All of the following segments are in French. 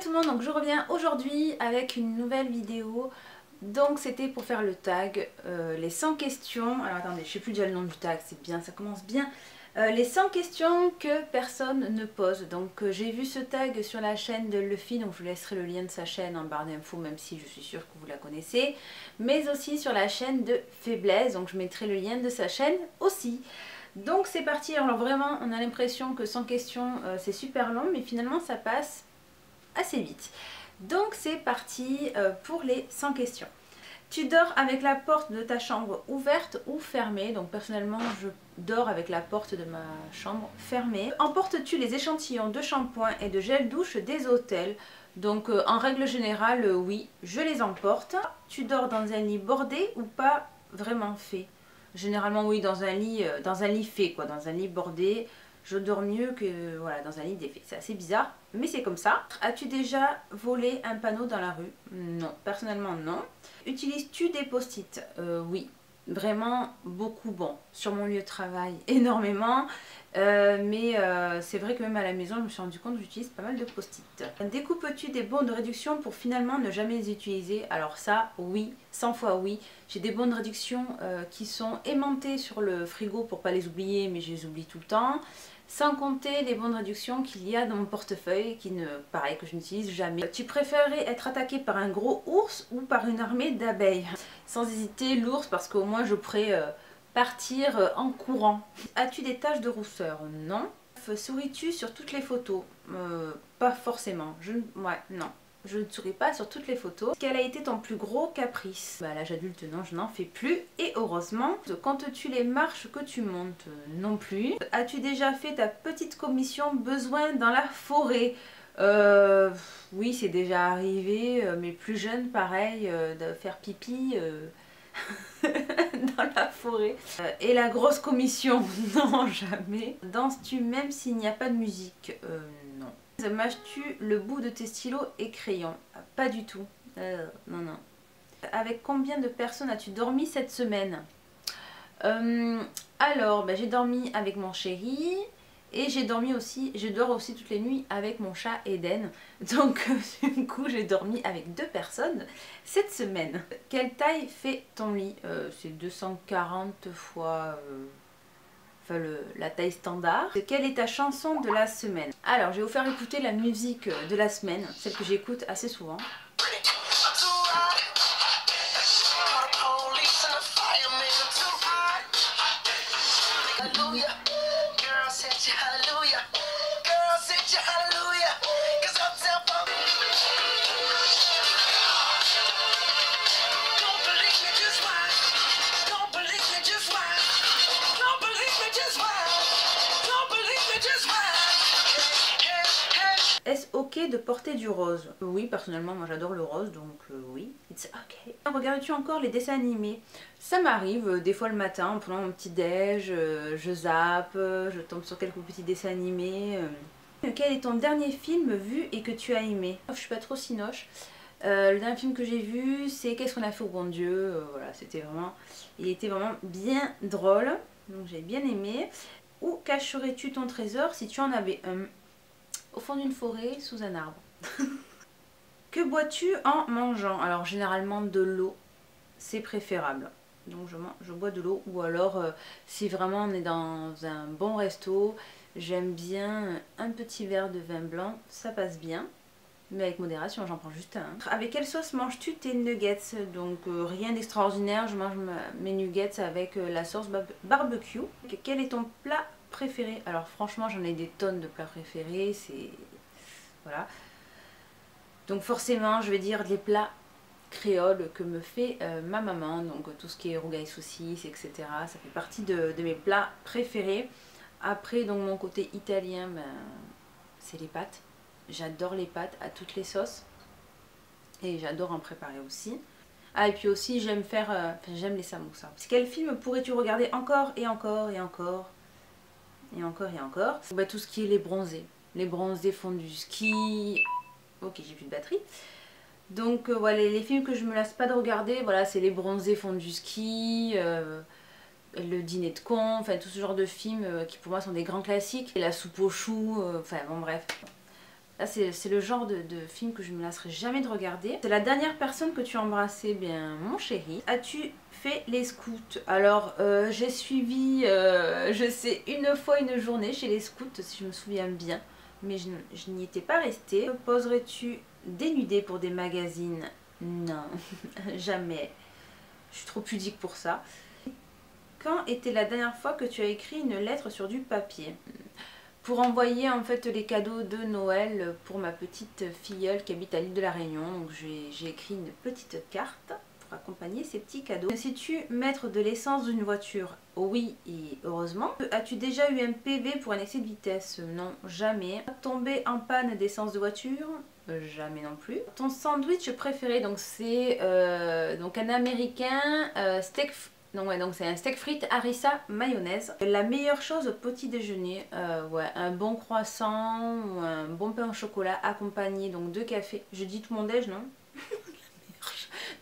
tout le monde, donc je reviens aujourd'hui avec une nouvelle vidéo. Donc c'était pour faire le tag, les 100 questions. Alors attendez, je sais plus déjà le nom du tag, c'est bien, ça commence bien. Les 100 questions que personne ne pose. Donc j'ai vu ce tag sur la chaîne de Luffy, donc je vous laisserai le lien de sa chaîne en barre d'infos, même si je suis sûre que vous la connaissez. Mais aussi sur la chaîne de Faiblesse, donc je mettrai le lien de sa chaîne aussi. Donc c'est parti. Alors vraiment on a l'impression que 100 questions c'est super long, mais finalement ça passe assez vite. Donc c'est parti pour les 100 questions. Tu dors avec la porte de ta chambre ouverte ou fermée? Donc personnellement je dors avec la porte de ma chambre fermée. Emportes-tu les échantillons de shampoing et de gel douche des hôtels? Donc en règle générale oui, je les emporte. Tu dors dans un lit bordé ou pas vraiment fait? Généralement oui, dans un lit fait quoi, dans un lit bordé. Je dors mieux que voilà, dans un lit défait. C'est assez bizarre, mais c'est comme ça. As-tu déjà volé un panneau dans la rue? Non, personnellement non. Utilises-tu des post-it? Oui, vraiment beaucoup. Bon, sur mon lieu de travail, énormément. C'est vrai que même à la maison, je me suis rendu compte que j'utilise pas mal de post-it. Découpes-tu des bons de réduction pour finalement ne jamais les utiliser? Alors ça, oui, 100 fois oui. J'ai des bons de réduction qui sont aimantés sur le frigo pour pas les oublier, mais je les oublie tout le temps. Sans compter les bons de réduction qu'il y a dans mon portefeuille, pareil, que je n'utilise jamais. Tu préférerais être attaqué par un gros ours ou par une armée d'abeilles? Sans hésiter, l'ours, parce qu'au moins je pourrais partir en courant. As-tu des taches de rousseur? Non. Souris-tu sur toutes les photos? Pas forcément. Ouais, non. Je ne souris pas sur toutes les photos. Quel a été ton plus gros caprice? Bah, à l'âge adulte, non, je n'en fais plus. Et heureusement. Comptes-tu les marches que tu montes? Non plus. As-tu déjà fait ta petite commission besoin dans la forêt? Oui, c'est déjà arrivé, mais plus jeune, pareil, de faire pipi dans la forêt. Et la grosse commission? Non, jamais. Danses-tu même s'il n'y a pas de musique? Non. Mâches-tu le bout de tes stylos et crayons? Pas du tout. Non, non. Avec combien de personnes as-tu dormi cette semaine? Alors, j'ai dormi avec mon chéri et je dors aussi toutes les nuits avec mon chat Eden. Donc, du coup, j'ai dormi avec 2 personnes cette semaine. Quelle taille fait ton lit? C'est 240 fois... Enfin, la taille standard. Quelle est ta chanson de la semaine? Alors, je vais vous faire écouter la musique de la semaine, celle que j'écoute assez souvent. Est-ce ok de porter du rose? Oui, personnellement, moi j'adore le rose, donc oui, it's ok. Regardes-tu encore les dessins animés? Ça m'arrive, des fois le matin, en prenant mon petit déj, je zappe, je tombe sur quelques petits dessins animés. Quel est ton dernier film vu et que tu as aimé? Je suis pas trop cinoche. Le dernier film que j'ai vu, c'est Qu'est-ce qu'on a fait au bon Dieu? Voilà, il était vraiment bien drôle, donc j'ai bien aimé. Où cacherais-tu ton trésor si tu en avais un? Au fond d'une forêt, sous un arbre. Que bois-tu en mangeant? Alors généralement de l'eau, c'est préférable. Donc je bois de l'eau, ou alors si vraiment on est dans un bon resto, j'aime bien un petit verre de vin blanc, ça passe bien. Mais avec modération, j'en prends juste un. Avec quelle sauce manges-tu tes nuggets? Donc rien d'extraordinaire, je mange mes nuggets avec la sauce barbecue. Quel est ton plat préféré? Alors franchement, j'en ai des tonnes de plats préférés, voilà. Donc forcément, je vais dire les plats créoles que me fait ma maman, donc tout ce qui est rougail saucisse, etc. Ça fait partie de mes plats préférés. Après, donc mon côté italien, c'est les pâtes. J'adore les pâtes à toutes les sauces et j'adore en préparer aussi. Ah, et puis aussi j'aime les samoussas. Quel film pourrais-tu regarder encore et encore et encore et encore et encore? Tout ce qui est les bronzés font du ski. Ok, j'ai plus de batterie. Donc voilà, les films que je me lasse pas de regarder, voilà, c'est les bronzés font du ski, le dîner de con, enfin tout ce genre de films qui pour moi sont des grands classiques. Et la soupe aux choux, enfin bon bref. Là, c'est le genre de film que je ne me lasserai jamais de regarder. C'est la dernière personne que tu as embrassée, bien mon chéri. As-tu fait les scouts? Alors, j'ai suivi, je sais, une fois une journée chez les scouts, si je me souviens bien. Mais je n'y étais pas restée. Poserais-tu dénudée pour des magazines? Non, jamais. Je suis trop pudique pour ça. Quand était la dernière fois que tu as écrit une lettre sur du papier? Pour envoyer en fait les cadeaux de Noël pour ma petite filleule qui habite à l'île de la Réunion. Donc j'ai écrit une petite carte pour accompagner ces petits cadeaux. Sais-tu mettre de l'essence dans une voiture? Oui, et heureusement. As-tu déjà eu un PV pour un excès de vitesse? Non, jamais. Tombé en panne d'essence de voiture? Jamais non plus. Ton sandwich préféré, donc c'est donc un américain steak. Donc ouais, donc c'est un steak frites harissa mayonnaise. La meilleure chose au petit déjeuner, ouais, un bon croissant ou un bon pain au chocolat accompagné donc de café. Je dis tout mon déj, non?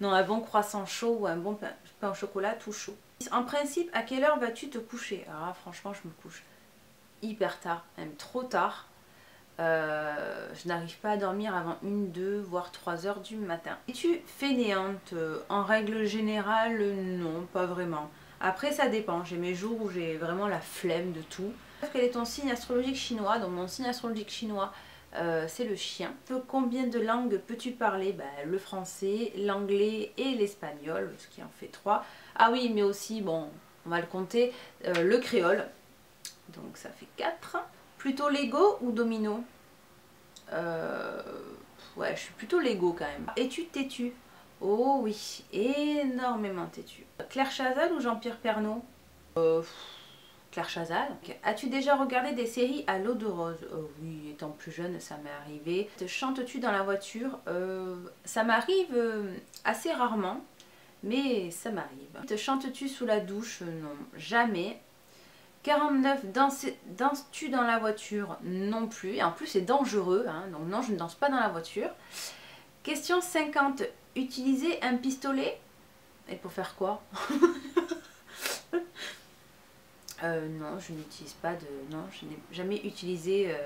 Non, un bon croissant chaud ou un bon pain au chocolat tout chaud. En principe, à quelle heure vas-tu te coucher? Alors là, franchement, je me couche hyper tard, même trop tard. Je n'arrive pas à dormir avant 1, 2, voire 3 heures du matin. Es-tu fainéante? En règle générale, non, pas vraiment. Après, ça dépend. J'ai mes jours où j'ai vraiment la flemme de tout. Quel est ton signe astrologique chinois? Donc mon signe astrologique chinois, c'est le chien. Combien de langues peux-tu parler? Le français, l'anglais et l'espagnol, ce qui en fait 3. Ah oui, mais aussi, bon, on va le compter, le créole. Donc ça fait 4. Plutôt Lego ou Domino? Ouais, je suis plutôt Lego quand même. Es-tu têtu? Oh oui, énormément têtu. Claire Chazal ou Jean-Pierre Pernaut? Claire Chazal. Okay. As-tu déjà regardé des séries à l'eau de rose? Oui, étant plus jeune, ça m'est arrivé. Te chantes-tu dans la voiture? Ça m'arrive assez rarement, mais ça m'arrive. Te chantes-tu sous la douche? Non, jamais. 49, danses-tu dans la voiture? Non plus. Et en plus, c'est dangereux. Hein, donc non, je ne danse pas dans la voiture. Question 50. Utiliser un pistolet? Et pour faire quoi? Non, je n'utilise pas de... Non, je n'ai jamais utilisé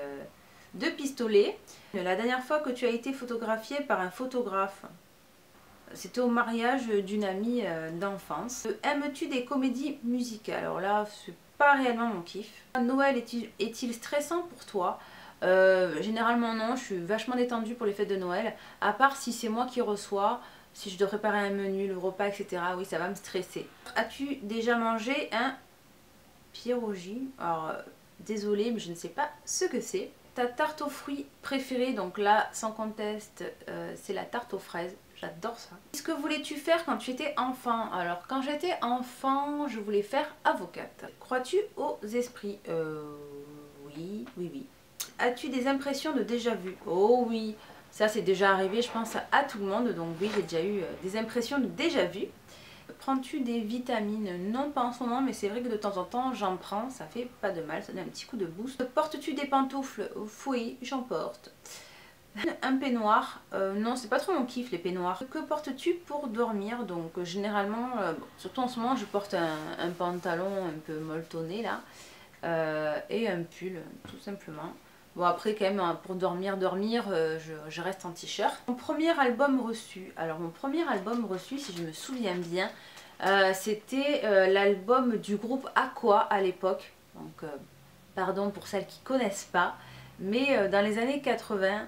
de pistolet. La dernière fois que tu as été photographiée par un photographe? C'était au mariage d'une amie d'enfance. Aimes-tu des comédies musicales? Alors là, c'est pas réellement mon kiff. Noël est-il stressant pour toi? Généralement non, je suis vachement détendue pour les fêtes de Noël. À part si c'est moi qui reçois, si je dois préparer un menu, le repas, etc. Oui, ça va me stresser. As-tu déjà mangé un pierogi? Alors, désolée, mais je ne sais pas ce que c'est. Ta tarte aux fruits préférée, donc là, sans conteste, c'est la tarte aux fraises. J'adore ça. Qu'est-ce que voulais-tu faire quand tu étais enfant? Alors, quand j'étais enfant, je voulais faire avocate. Crois-tu aux esprits? Oui, oui, oui. As-tu des impressions de déjà-vu? Oh oui, ça c'est déjà arrivé, je pense, à tout le monde. Donc oui, j'ai déjà eu des impressions de déjà-vu. Prends-tu des vitamines? Non, pas en ce moment, mais c'est vrai que de temps en temps, j'en prends. Ça fait pas de mal, ça donne un petit coup de boost. Portes-tu des pantoufles? Oui, j'en porte. Un peignoir, non c'est pas trop mon kiff les peignoirs. Que portes-tu pour dormir? Donc généralement, surtout en ce moment je porte un pantalon un peu molletonné là et un pull tout simplement. Bon après quand même pour dormir, je reste en t-shirt. Mon premier album reçu, alors mon premier album reçu si je me souviens bien, c'était l'album du groupe Aqua à l'époque. Donc pardon pour celles qui connaissent pas, mais dans les années 80,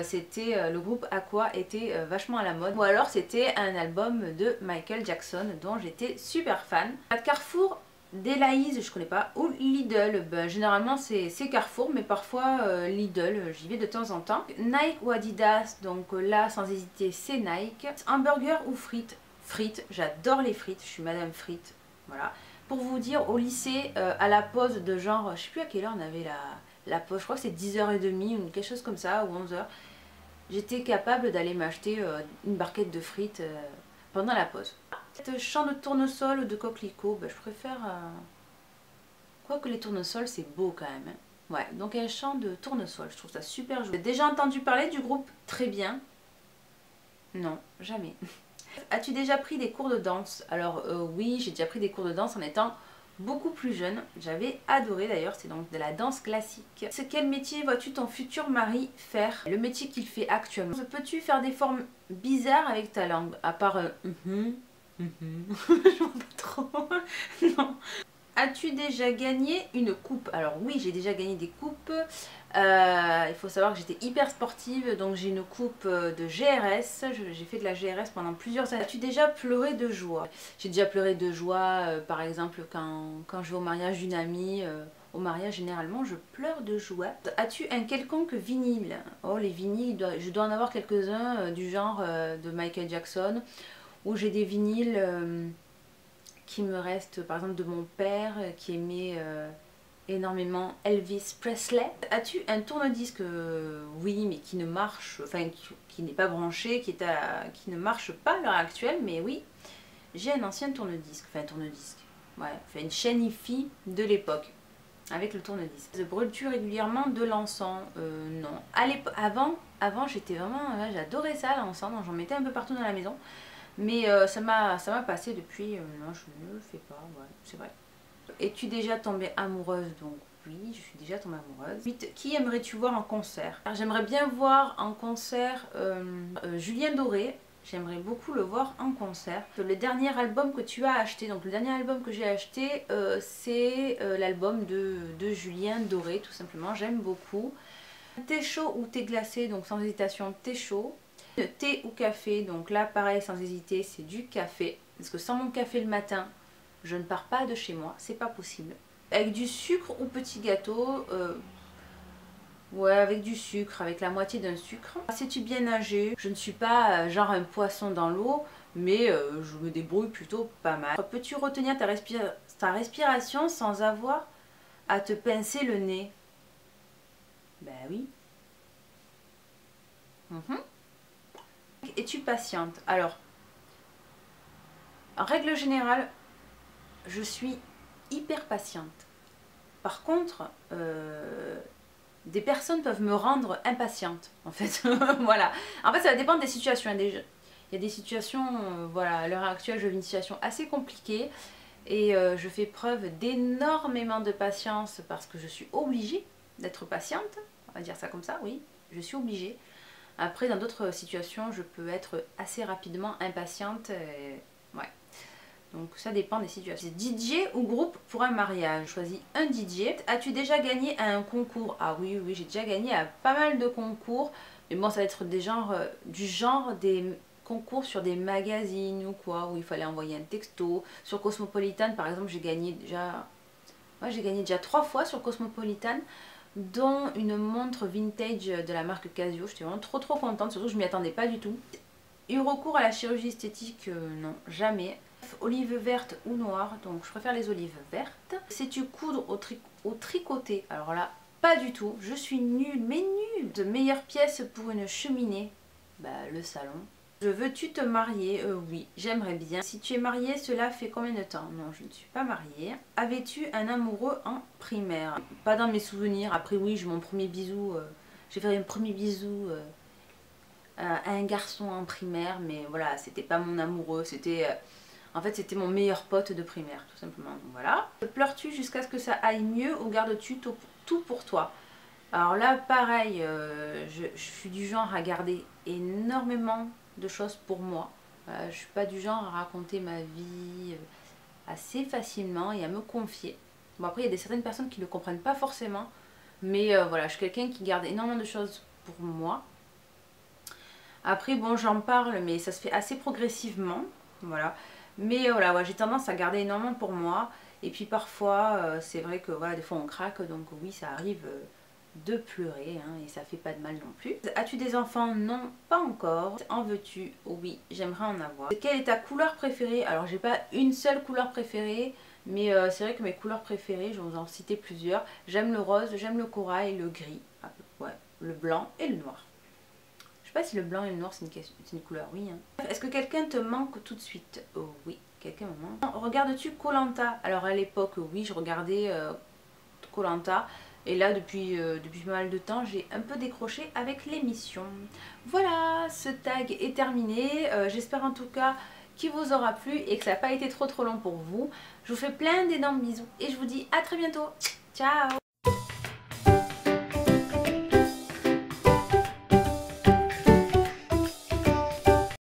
c'était le groupe Aqua était vachement à la mode. Ou alors c'était un album de Michael Jackson dont j'étais super fan. À Carrefour, Delays, je connais pas, ou Lidl, généralement c'est Carrefour, mais parfois Lidl, j'y vais de temps en temps. Nike ou Adidas, donc là sans hésiter c'est Nike. Hamburger ou frites? Frites, j'adore les frites, je suis madame frites, voilà. Pour vous dire, au lycée, à la pause de genre, je sais plus à quelle heure on avait la pause, je crois que c'est 10h30 ou quelque chose comme ça, ou 11h. J'étais capable d'aller m'acheter une barquette de frites pendant la pause. Champ de tournesol ou de coquelicot, je préfère... Quoique les tournesols c'est beau quand même. Hein. Ouais, donc un champ de tournesol, je trouve ça super joli. J'ai déjà entendu parler du groupe Très Bien? Non, jamais. As-tu déjà pris des cours de danse? Alors oui, j'ai déjà pris des cours de danse en étant beaucoup plus jeune. J'avais adoré d'ailleurs, c'est donc de la danse classique. C'est quel métier vois-tu ton futur mari faire? Le métier qu'il fait actuellement. Peux-tu faire des formes bizarres avec ta langue? À part je vois pas trop. Non. As-tu déjà gagné une coupe? Alors oui, j'ai déjà gagné des coupes. Il faut savoir que j'étais hyper sportive, donc j'ai une coupe de GRS. J'ai fait de la GRS pendant plusieurs années. As-tu déjà pleuré de joie? J'ai déjà pleuré de joie, par exemple, quand je vais au mariage d'une amie. Au mariage, généralement, je pleure de joie. As-tu un quelconque vinyle? Oh, les vinyles, je dois en avoir quelques-uns du genre de Michael Jackson, où j'ai des vinyles qui me restent, par exemple, de mon père qui aimait énormément Elvis Presley. As-tu un tourne-disque? Oui, mais qui ne marche, enfin qui n'est pas branché, qui ne marche pas à l'heure actuelle, mais oui, j'ai un ancien tourne-disque, enfin un tourne-disque, ouais, enfin une chaîne hi-fi de l'époque, avec le tourne-disque. Brûles-tu régulièrement de l'encens? Non. Avant j'étais vraiment, j'adorais ça, l'encens, j'en mettais un peu partout dans la maison, mais ça m'a passé depuis, non, je ne le fais pas, ouais, c'est vrai. Es-tu déjà tombée amoureuse? Donc oui, je suis déjà tombée amoureuse. 8. Qui aimerais-tu voir en concert? J'aimerais bien voir en concert Julien Doré. J'aimerais beaucoup le voir en concert. Le dernier album que tu as acheté, donc le dernier album que j'ai acheté, c'est l'album de Julien Doré, tout simplement. J'aime beaucoup. Thé chaud ou thé glacé? Donc sans hésitation, thé chaud. Thé ou café? Donc là, pareil, sans hésiter, c'est du café. Parce que sans mon café le matin, je ne pars pas de chez moi, c'est pas possible. Avec du sucre ou petit gâteau? Ouais, avec du sucre, avec la moitié d'un sucre. Sais-tu bien nager? Je ne suis pas genre un poisson dans l'eau, mais je me débrouille plutôt pas mal. Peux-tu retenir ta respiration sans avoir à te pincer le nez? Ben oui. Es-tu patiente? Alors, en règle générale, je suis hyper patiente. Par contre, des personnes peuvent me rendre impatiente, en fait. Voilà. En fait, ça va dépendre des situations. Il y a des situations, voilà, à l'heure actuelle, je vis une situation assez compliquée et je fais preuve d'énormément de patience parce que je suis obligée d'être patiente. On va dire ça comme ça, oui, je suis obligée. Après, dans d'autres situations, je peux être assez rapidement impatiente. Ouais. Donc ça dépend des situations. DJ ou groupe pour un mariage? Choisis un DJ. As-tu déjà gagné à un concours? Ah oui, oui, j'ai déjà gagné à pas mal de concours. Mais bon, ça va être du genre des concours sur des magazines ou quoi, où il fallait envoyer un texto. Sur Cosmopolitan, par exemple, j'ai gagné déjà... Ouais, j'ai gagné déjà 3 fois sur Cosmopolitan, dont une montre vintage de la marque Casio. J'étais vraiment trop contente, surtout que je m'y attendais pas du tout. Eu recours à la chirurgie esthétique? Non, jamais. Olives vertes ou noires? Donc je préfère les olives vertes. Sais-tu coudre au tricoté? Alors là, pas du tout. Je suis nulle, mais nulle. De meilleures pièces pour une cheminée? Bah, le salon. Veux-tu te marier? Oui, j'aimerais bien. Si tu es mariée, cela fait combien de temps? Non, je ne suis pas mariée. Avais-tu un amoureux en primaire? Pas dans mes souvenirs. Après oui, j'ai mon premier bisou. J'ai fait un premier bisou à un garçon en primaire, mais voilà, c'était pas mon amoureux. C'était... En fait, c'était mon meilleur pote de primaire, tout simplement. Donc voilà. Pleures-tu jusqu'à ce que ça aille mieux ou gardes-tu tout pour toi? Alors là, pareil, je suis du genre à garder énormément de choses pour moi. Je suis pas du genre à raconter ma vie assez facilement et à me confier. Bon, après, il y a certaines personnes qui ne le comprennent pas forcément. Mais voilà, je suis quelqu'un qui garde énormément de choses pour moi. Après, bon, j'en parle, mais ça se fait assez progressivement. Voilà. Mais voilà, ouais, j'ai tendance à garder énormément pour moi. Et puis parfois, c'est vrai que voilà, des fois on craque. Donc oui, ça arrive de pleurer. Hein, et ça fait pas de mal non plus. As-tu des enfants? Non, pas encore. En veux-tu? Oui, j'aimerais en avoir. Quelle est ta couleur préférée? Alors, j'ai pas une seule couleur préférée. Mais c'est vrai que mes couleurs préférées, je vais vous en citer plusieurs. J'aime le rose, j'aime le corail, le gris. Ouais, le blanc et le noir. Je sais pas si le blanc et le noir c'est une couleur, oui. Hein. Est-ce que quelqu'un te manque tout de suite? Oui, quelqu'un me manque. Regardes-tu koh? Alors à l'époque, oui, je regardais koh. Et là, depuis pas mal de temps, j'ai un peu décroché avec l'émission. Voilà, ce tag est terminé. J'espère en tout cas qui vous aura plu et que ça n'a pas été trop long pour vous. Je vous fais plein d'énormes bisous et je vous dis à très bientôt. Ciao!